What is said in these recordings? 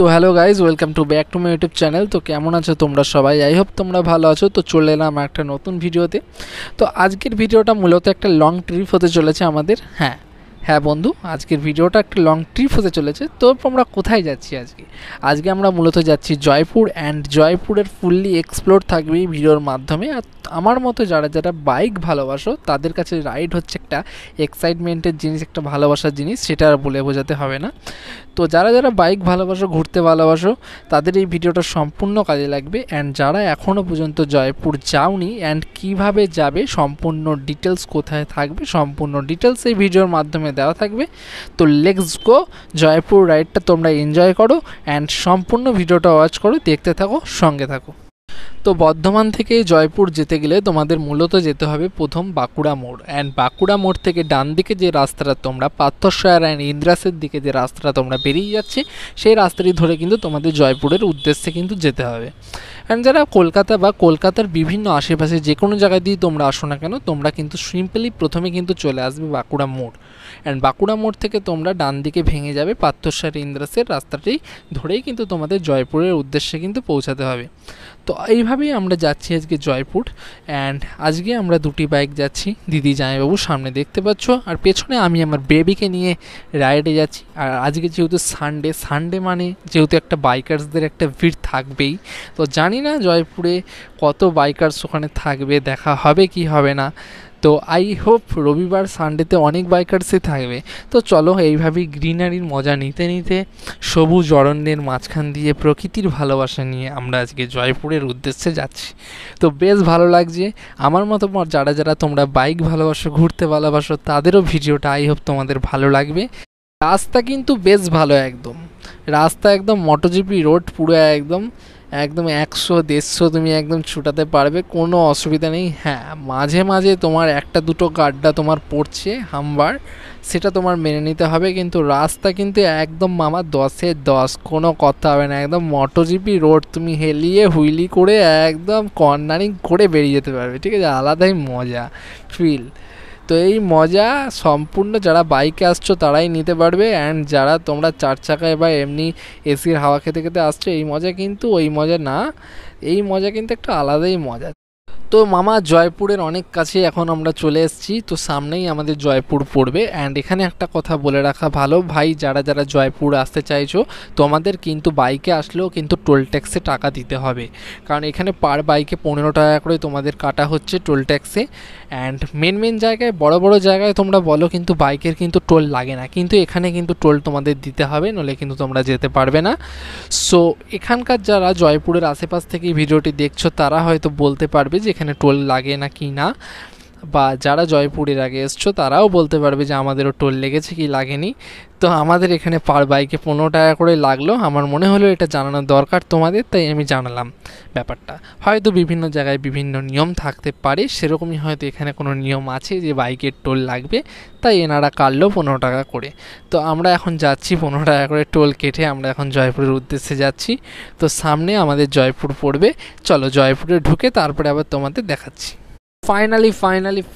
তো hello guys, welcome to back to my YouTube channel. তো কেমন আছো তোমরা সবাই? আই হোপ তোমরা ভালো আছো। তো চলে এলাম একটা নতুন ভিডিওতে। তো আজকের ভিডিওটা মূলত একটা লং ট্রিপ হতে চলেছে আমাদের। হ্যাঁ বন্ধু, আজকের ভিডিওটা একটা লং ট্রিপ হতে চলেছে। তো আমরা কোথায় যাচ্ছি আজকে আমরা মূলত যাচ্ছি জয়পুর, অ্যান্ড জয়পুরের ফুললি এক্সপ্লোর থাকবে এই ভিডিওর মাধ্যমে। আর আমার মতো যারা যারা বাইক ভালোবাসো তাদের কাছে রাইড হচ্ছে একটা এক্সাইটমেন্টের জিনিস, একটা ভালোবাসার জিনিস, সেটা আর বলে বোঝাতে হবে না। তো যারা যারা বাইক ভালোবাসো, ঘুরতে ভালোবাসো, তাদের এই ভিডিওটা সম্পূর্ণ কাজে লাগবে। অ্যান্ড যারা এখনও পর্যন্ত জয়পুর যাওনি অ্যান্ড কিভাবে যাবে, সম্পূর্ণ ডিটেলস কোথায় থাকবে, সম্পূর্ণ ডিটেলস এই ভিডিওর মাধ্যমে দেওয়া থাকবে। তো লেটস গো, জয়পুর রাইডটা তোমরা এনজয় করো অ্যান্ড সম্পূর্ণ ভিডিওটা ওয়াচ করো, দেখতে থাকো, সঙ্গে থাকো। তো বর্ধমান থেকে জয়পুর যেতে গেলে তোমাদের মূলত যেতে হবে প্রথম বাঁকুড়া মোড়। অ্যান্ড বাঁকুড়া মোড় থেকে ডান দিকে যে রাস্তাটা তোমরা পার্থসায়র অ্যান্ড ইন্দ্রাসের দিকে যে রাস্তাটা তোমরা বেরিয়ে যাচ্ছে, সেই রাস্তাটি ধরে কিন্তু তোমাদের জয়পুরের উদ্দেশ্যে কিন্তু যেতে হবে। অ্যান্ড যারা কলকাতা বা কলকাতার বিভিন্ন আশেপাশে যে কোনো জায়গায় দিয়ে তোমরা আসো না কেন, তোমরা কিন্তু সিম্পলি প্রথমে কিন্তু চলে আসবে বাঁকুড়া মোড়। অ্যান্ড বাঁকুড়া মোড় থেকে তোমরা ডান দিকে ভেঙে যাবে পার্থসায়র ইন্দ্রাসের রাস্তাটি ধরেই কিন্তু তোমাদের জয়পুরের উদ্দেশ্যে কিন্তু পৌঁছাতে হবে। তো এইভাবেই আমরা যাচ্ছি আজকে জয়পুর। অ্যান্ড আজকে আমরা দুটি বাইক যাচ্ছি, দিদি জামাইবাবু সামনে দেখতে পাচ্ছ, আর পেছনে আমি আমার বেবিকে নিয়ে রাইডে যাচ্ছি। আর আজকে যেহেতু সানডে মানে যেহেতু একটা বাইকার্সদের একটা ভিড় থাকবেই। তো জানি না জয়পুরে কত বাইকার্স ওখানে থাকবে, দেখা হবে কি হবে না। তো আই হোপ রবিবার সানডেতে অনেক বাইকার্সই থাকবে। তো চলো এইভাবেই গ্রিনারির মজা নিতে নিতে, সবুজ অরণ্যের মাঝখান দিয়ে প্রকৃতির ভালোবাসা নিয়ে আমরা আজকে জয়পুরের উদ্দেশ্যে যাচ্ছি। তো বেশ ভালো লাগছে। আমার মতো যারা যারা তোমরা বাইক ভালোবাসো, ঘুরতে ভালোবাসো, তাদেরও ভিডিওটা আই হোপ তোমাদের ভালো লাগবে। রাস্তা কিন্তু বেশ ভালো, রাস্তা একদম মোটোজিপি রোড, পুরো একদম 100-150 তুমি একদম ছুটাতে পারবে, কোনো অসুবিধা নেই। হ্যাঁ, মাঝে মাঝে তোমার একটা দুটো গাড্ডা তোমার পড়ছে হামবার, সেটা তোমার মেনে নিতে হবে, কিন্তু রাস্তা কিন্তু একদম মামা 10-10, কোনো কথা হবে না। একদম মোটোজিপি রোড, তুমি হেলিয়ে হুইলি করে একদম কর্নারিং করে বেরিয়ে যেতে পারবে, ঠিক আছে? আলাদাই মজা ফিল। তো এই মজা সম্পূর্ণ যারা বাইকে আসছো তারাই নিতে পারবে। অ্যান্ড যারা তোমরা চার চাকায় বা এমনি এসির হাওয়া খেতে খেতে আসছো, এই মজা কিন্তু ওই মজা না, এই মজা কিন্তু একটা আলাদাই মজা। তো মামা জয়পুরের অনেক কাছে এখন আমরা চলে এসেছি। তো সামনেই আমাদের জয়পুর পড়বে। অ্যান্ড এখানে একটা কথা বলে রাখা ভালো ভাই, যারা যারা জয়পুর আসতে চাইছো, তোমাদের কিন্তু বাইকে আসলেও কিন্তু টোল ট্যাক্সে টাকা দিতে হবে, কারণ এখানে পার বাইকে 15 টাকা করে তোমাদের কাটা হচ্ছে টোল ট্যাক্সে। অ্যান্ড মেন জায়গায়, বড় বড় জায়গায় তোমরা বলো কিন্তু বাইকের কিন্তু টোল লাগে না, কিন্তু এখানে কিন্তু টোল তোমাদের দিতে হবে, নইলে কিন্তু তোমরা যেতে পারবে না। সো এখানকার যারা জয়পুরের আশেপাশ থেকে ভিডিওটি দেখছো, তারা হয়তো বলতে পারবে যে এখানে টোল লাগে না কি না, বা যারা জয়পুরের আগে এসছো তারাও বলতে পারবে যে আমাদেরও টোল লেগেছে কি লাগেনি। তো আমাদের এখানে পার বাইকে 15 টাকা করে লাগলো। আমার মনে হলো এটা জানানোর দরকার তোমাদের, তাই আমি জানালাম ব্যাপারটা। হয়তো বিভিন্ন জায়গায় বিভিন্ন নিয়ম থাকতে পারে, সেরকমই হয়তো এখানে কোনো নিয়ম আছে যে বাইকের টোল লাগবে, তাই এনারা কাটলো 15 টাকা করে। তো আমরা এখন যাচ্ছি 15 টাকা করে টোল কেটে, আমরা এখন জয়পুরের উদ্দেশ্যে যাচ্ছি। তো সামনে আমাদের জয়পুর পড়বে, চলো জয়পুরে ঢুকে তারপরে আবার তোমাদের দেখাচ্ছি।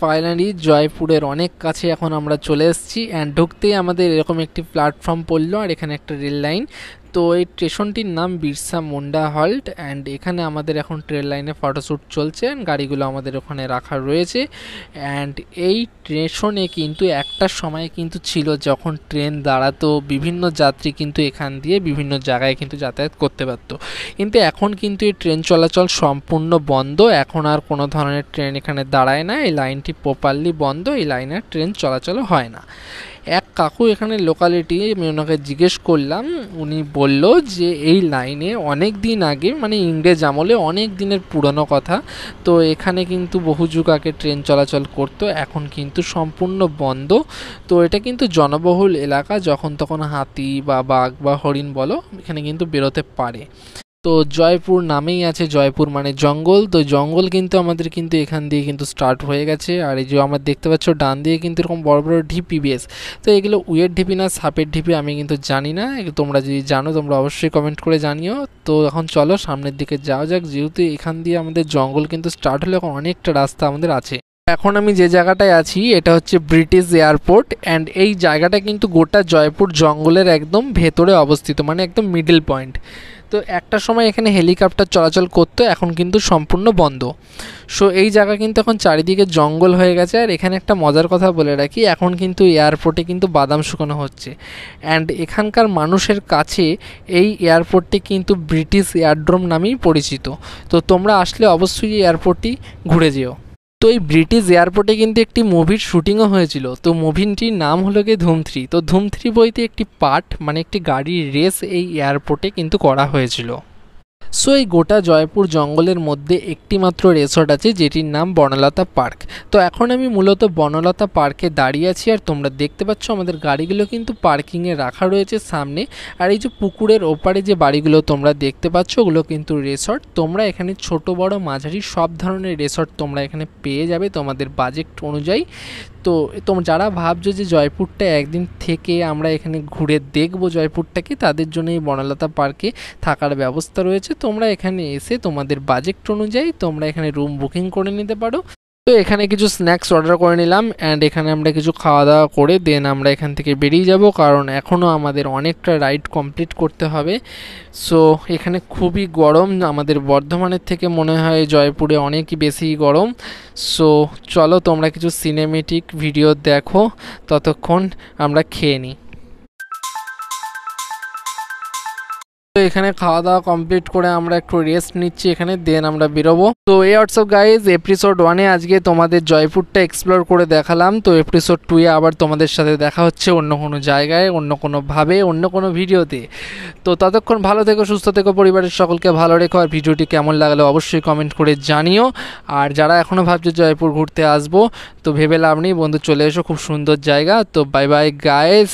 ফাইনালি জয়পুরের অনেক কাছে এখন আমরা চলে এসেছি। অ্যান্ড ঢুকতেই আমাদের এরকম একটি প্ল্যাটফর্ম পড়লো, আর এখানে একটা রেল লাইন। তো এই স্টেশনটির নাম বিরসা মুন্ডা হল্ট। অ্যান্ড এখানে আমাদের এখন ট্রেন লাইনে ফটোশ্যুট চলছে, গাড়িগুলো আমাদের ওখানে রাখা রয়েছে। অ্যান্ড এই স্টেশনে কিন্তু একটা সময় কিন্তু ছিল যখন ট্রেন দাঁড়াতো, বিভিন্ন যাত্রী কিন্তু এখান দিয়ে বিভিন্ন জায়গায় কিন্তু যাতায়াত করতে পারতো, কিন্তু এখন কিন্তু এই ট্রেন চলাচল সম্পূর্ণ বন্ধ। এখন আর কোনো ধরনের ট্রেন এখানে দাঁড়ায় না, এই লাইনটি প্রপারলি বন্ধ, এই লাইনে ট্রেন চলাচল হয় না। এক কাকু এখানে লোকালিটি, আমি ওনাকে জিজ্ঞেস করলাম, উনি বলল যে এই লাইনে অনেক দিন আগে, মানে ইংরেজ আমলে অনেক দিনের পুরনো কথা, তো এখানে কিন্তু বহু যুগ আগে ট্রেন চলাচল করতো, এখন কিন্তু সম্পূর্ণ বন্ধ। তো এটা কিন্তু জনবহুল এলাকা, যখন তখন হাতি বা বাঘ বা হরিণ বলো এখানে কিন্তু বেরোতে পারে। তো জয়পুর নামেই আছে, জয়পুর মানে জঙ্গল। তো জঙ্গল কিন্তু আমাদের কিন্তু এখান দিয়ে কিন্তু স্টার্ট হয়ে গেছে। আর এই যে আমরা দেখতে পাচ্ছ ডান দিয়ে কিন্তু এরকম বড় বড় ঢিপি বেশ। তো এগুলো উইয়ের ঢিপি না সাপের ঢিপি আমি কিন্তু জানি না, তোমরা যদি জানো তোমরা অবশ্যই কমেন্ট করে জানিও। তো এখন চলো সামনের দিকে যাওয়া যাক, যেহেতু এখান দিয়ে আমাদের জঙ্গল কিন্তু স্টার্ট হলে এখন অনেকটা রাস্তা আমাদের আছে। এখন আমি যে জায়গাটায় আছি এটা হচ্ছে ব্রিটিশ এয়ারপোর্ট, অ্যান্ড এই জায়গাটা কিন্তু গোটা জয়পুর জঙ্গলের একদম ভেতরে অবস্থিত, মানে একদম মিডল পয়েন্ট। তো একটা সময় এখানে হেলিকপ্টার চলাচল করতো, এখন কিন্তু সম্পূর্ণ বন্ধ। সো এই জায়গা কিন্তু এখন চারিদিকে জঙ্গল হয়ে গেছে। আর এখানে একটা মজার কথা বলে রাখি, এখন কিন্তু এয়ারপোর্টে কিন্তু বাদাম শুকানো হচ্ছে, অ্যান্ড এখানকার মানুষের কাছে এই এয়ারপোর্টটি কিন্তু ব্রিটিশ এয়ারড্রোম নামেই পরিচিত। তো তোমরা আসলে অবশ্যই এই এয়ারপোর্টটি ঘুরে যেও। তো এই ব্রিটিশ এয়ারপোর্টে কিন্তু একটি মুভির শুটিংও হয়েছিল। তো মুভিটির নাম হলো গিয়ে ধুম 3। তো ধুম 3 বইতে একটি পার্ট, মানে একটি গাড়ির রেস এই এয়ারপোর্টে কিন্তু করা হয়েছিল। সো এই গোটা জয়পুর জঙ্গলের মধ্যে একটি মাত্র রিসর্ট আছে যেটির নাম বনলতা পার্ক। তো এখন আমি মূলত বনলতা পার্কে দাঁড়িয়ে আছি, আর তোমরা দেখতে পাচ্ছ আমাদের গাড়িগুলো কিন্তু পার্কিংয়ে রাখা রয়েছে সামনে। আর এই যে পুকুরের ওপারে যে বাড়িগুলো তোমরা দেখতে পাচ্ছ ওগুলো কিন্তু রিসর্ট। তোমরা এখানে ছোট বড় মাঝারি সব ধরনের রিসর্ট তোমরা এখানে পেয়ে যাবে তোমাদের বাজেট অনুযায়ী। তো তোমরা যারা ভাবছো যে জয়পুরটা একদিন থেকে আমরা এখানে ঘুরে দেখবো জয়পুরটাকে, তাদের জন্য এই বনলতা পার্কে থাকার ব্যবস্থা রয়েছে। তোমরা এখানে এসে তোমাদের বাজেট অনুযায়ী তোমরা এখানে রুম বুকিং করে নিতে পারো। তো এখানে কিছু স্ন্যাক্স অর্ডার করে নিলাম, অ্যান্ড এখানে আমরা কিছু খাওয়া দাওয়া করে দেন আমরা এখান থেকে বেরিয়ে যাব, কারণ এখনও আমাদের অনেকটা রাইড কমপ্লিট করতে হবে। সো এখানে খুবই গরম, আমাদের বর্ধমানের থেকে মনে হয় জয়পুরে অনেক বেশি গরম। সো চলো তোমরা কিছু সিনেমেটিক ভিডিও দেখো, ততক্ষণ আমরা খেয়ে নিই। তো এখানে খাওয়া দাওয়া কমপ্লিট করে আমরা একটু রেস্ট নিচ্ছি এখানে, দেন আমরা বেরোবো। তো এই হোয়াটসঅ্যাপ গাইজ, এপিসোড 1-এ আজকে তোমাদের জয়পুরটা এক্সপ্লোর করে দেখালাম। তো এপিসোড 2-এ আবার তোমাদের সাথে দেখা হচ্ছে অন্য কোনো জায়গায়, অন্য কোনোভাবে, অন্য কোনো ভিডিওতে। তো ততক্ষণ ভালো থেকো, সুস্থ থেকো, পরিবারের সকলকে ভালো রেখো। আর ভিডিওটি কেমন লাগলো অবশ্যই কমেন্ট করে জানিও। আর যারা এখনও ভাবছে জয়পুর ঘুরতে আসবো, তো ভেবে লাভ নেই বন্ধু, চলে এসো, খুব সুন্দর জায়গা। তো বাই বাই গাইজ।